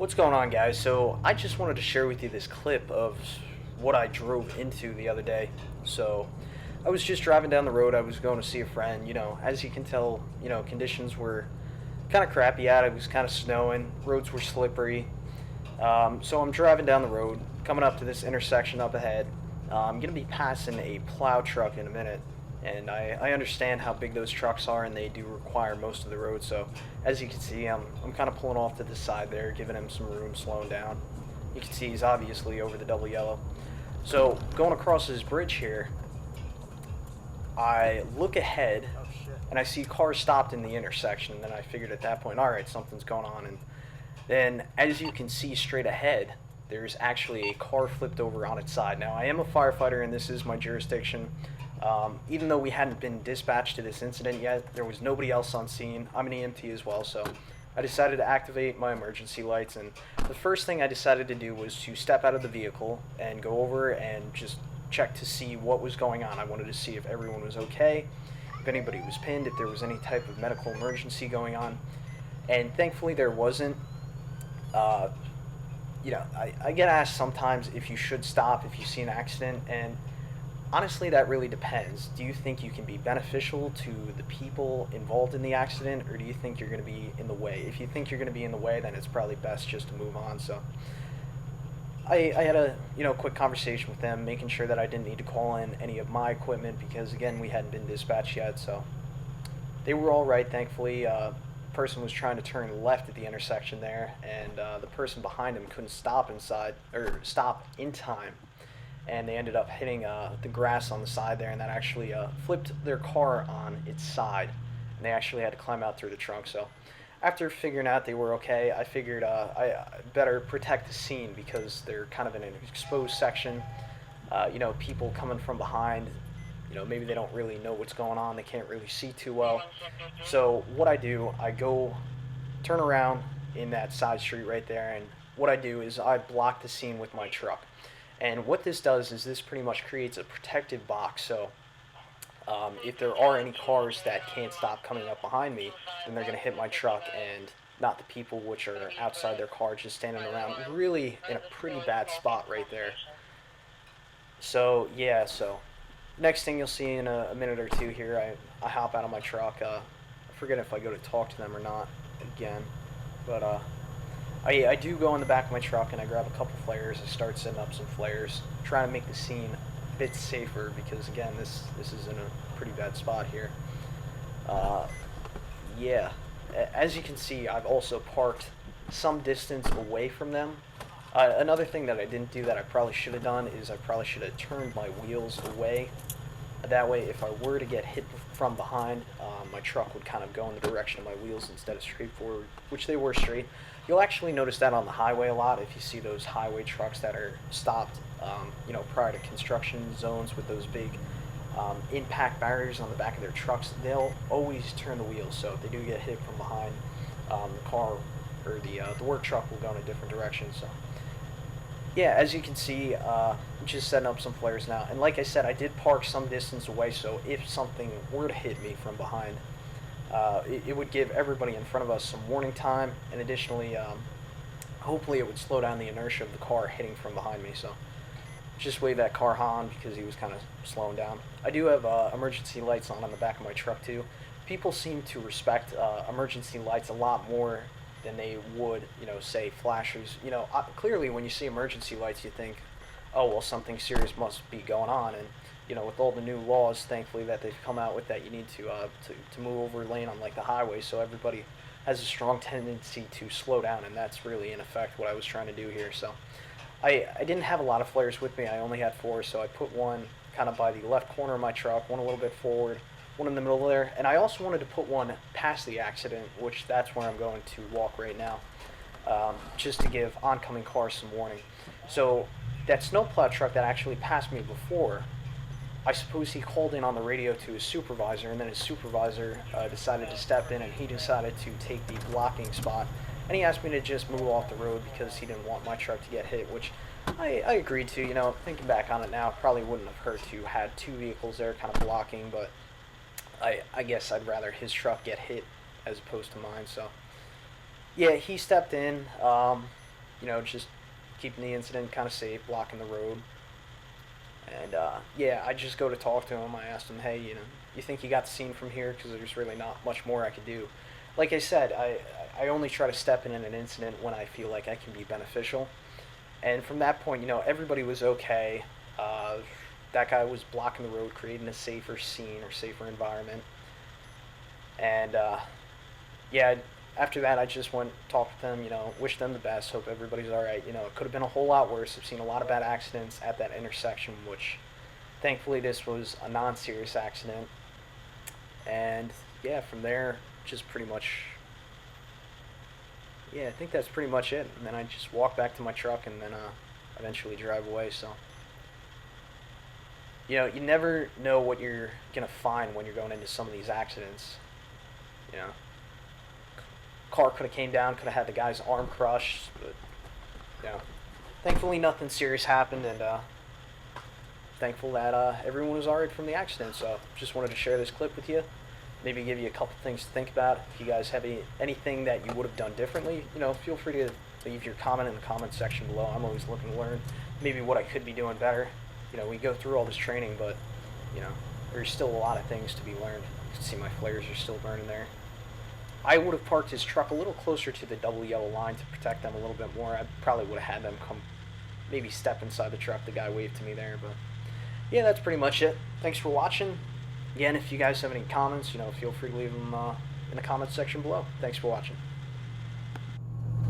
What's going on, guys? So I just wanted to share with you this clip of what I drove into the other day. So I was just driving down the road. I was going to see a friend. As you can tell, conditions were kind of crappy out. It was kind of snowing. Roads were slippery. So I'm driving down the road, coming up to this intersection up ahead. I'm going to be passing a plow truck in a minute. And I understand how big those trucks are, and they do require most of the road. So as you can see, I'm kind of pulling off to the side there, giving him some room, slowing down. You can see he's obviously over the double yellow. So going across this bridge here, I look ahead and I see cars stopped in the intersection. And then I figured at that point, all right, something's going on. And then as you can see straight ahead, there's actually a car flipped over on its side. Now, I am a firefighter and this is my jurisdiction. Even though we hadn't been dispatched to this incident yet, there was nobody else on scene. I'm an EMT as well, so I decided to activate my emergency lights, and the first thing I decided to do was to step out of the vehicle and go over and just check to see what was going on. I wanted to see if everyone was okay, if anybody was pinned, if there was any type of medical emergency going on, and thankfully there wasn't. I get asked sometimes if you should stop if you see an accident, and honestly, that really depends. Do you think you can be beneficial to the people involved in the accident, or do you think you're going to be in the way? If you think you're going to be in the way, then it's probably best just to move on. So I had a quick conversation with them, making sure that I didn't need to call in any of my equipment because, again, we hadn't been dispatched yet. So they were all right, thankfully. Person was trying to turn left at the intersection there, and the person behind him couldn't stop in time. And they ended up hitting the grass on the side there, and that actually flipped their car on its side, and they actually had to climb out through the trunk. So after figuring out they were okay, I figured I better protect the scene because they're kind of in an exposed section. People coming from behind, maybe they don't really know what's going on, they can't really see too well. So what I do, I go turn around in that side street right there, and what I do is I block the scene with my truck. And what this does is this pretty much creates a protective box. So if there are any cars that can't stop coming up behind me, then they're going to hit my truck and not the people which are outside their car just standing around. Really in a pretty bad spot right there. So yeah, so next thing you'll see in a minute or two here, I hop out of my truck. I forget if I go to talk to them or not again. But I do go in the back of my truck and I grab a couple flares. I start setting up some flares, trying to make the scene a bit safer because, again, this is in a pretty bad spot here. Yeah, as you can see, I've also parked some distance away from them. Another thing that I didn't do that I probably should have done is I probably should have turned my wheels away. That way, if I were to get hit from behind, my truck would kind of go in the direction of my wheels instead of straight forward, which they were straight. You'll actually notice that on the highway a lot if you see those highway trucks that are stopped, prior to construction zones with those big impact barriers on the back of their trucks. They'll always turn the wheels, so if they do get hit from behind, the car or the work truck will go in a different direction. So yeah, as you can see, I'm just setting up some flares now. And like I said, I did park some distance away, so if something were to hit me from behind, it would give everybody in front of us some warning time. And additionally, hopefully it would slow down the inertia of the car hitting from behind me. So just wave that car on because he was kind of slowing down. I do have emergency lights on the back of my truck too. People seem to respect emergency lights a lot more than they would, say flashers. Clearly when you see emergency lights, you think, oh, well, something serious must be going on. And, with all the new laws, thankfully, that they've come out with that, you need to move over lane on, like, the highway, so everybody has a strong tendency to slow down, and that's really, in effect, what I was trying to do here. So I didn't have a lot of flares with me. I only had 4, so I put one kind of by the left corner of my truck, one a little bit forward, one in the middle there, and I also wanted to put one past the accident, which that's where I'm going to walk right now, just to give oncoming cars some warning. So that snowplow truck that actually passed me before, I suppose he called in on the radio to his supervisor, and then his supervisor decided to step in, and he decided to take the blocking spot, and he asked me to just move off the road because he didn't want my truck to get hit, which I agreed to. Thinking back on it now, it probably wouldn't have hurt to had 2 vehicles there kind of blocking, but I guess I'd rather his truck get hit as opposed to mine. So yeah, he stepped in. you know, just keeping the incident kind of safe, blocking the road. And yeah, I just go to talk to him. I asked him, hey, you know, you think you got the scene from here? Because there's really not much more I could do. Like I said, I only try to step in an incident when I feel like I can be beneficial. And from that point, you know, everybody was okay. Uh, that guy was blocking the road, creating a safer scene or safer environment. And yeah, after that, I just went talked with them. You know, wish them the best. Hope everybody's all right. You know, it could have been a whole lot worse. I've seen a lot of bad accidents at that intersection, which thankfully this was a non-serious accident. And yeah, from there, just pretty much. Yeah, I think that's pretty much it. And then I just walk back to my truck and then eventually drive away. So you know, you never know what you're gonna find when you're going into some of these accidents. You know, car could have came down, could have had the guy's arm crushed, but you know, thankfully nothing serious happened, and thankful that everyone was alright from the accident. So just wanted to share this clip with you, maybe give you a couple things to think about. If you guys have anything that you would have done differently, you know, feel free to leave your comment in the comment section below. I'm always looking to learn maybe what I could be doing better. You know, we go through all this training, but you know, there's still a lot of things to be learned. You can see my flares are still burning there. I would have parked his truck a little closer to the double yellow line to protect them a little bit more. I probably would have had them come, maybe step inside the truck. The guy waved to me there, but yeah, that's pretty much it. Thanks for watching. Again, if you guys have any comments, you know, feel free to leave them in the comments section below. Thanks for watching.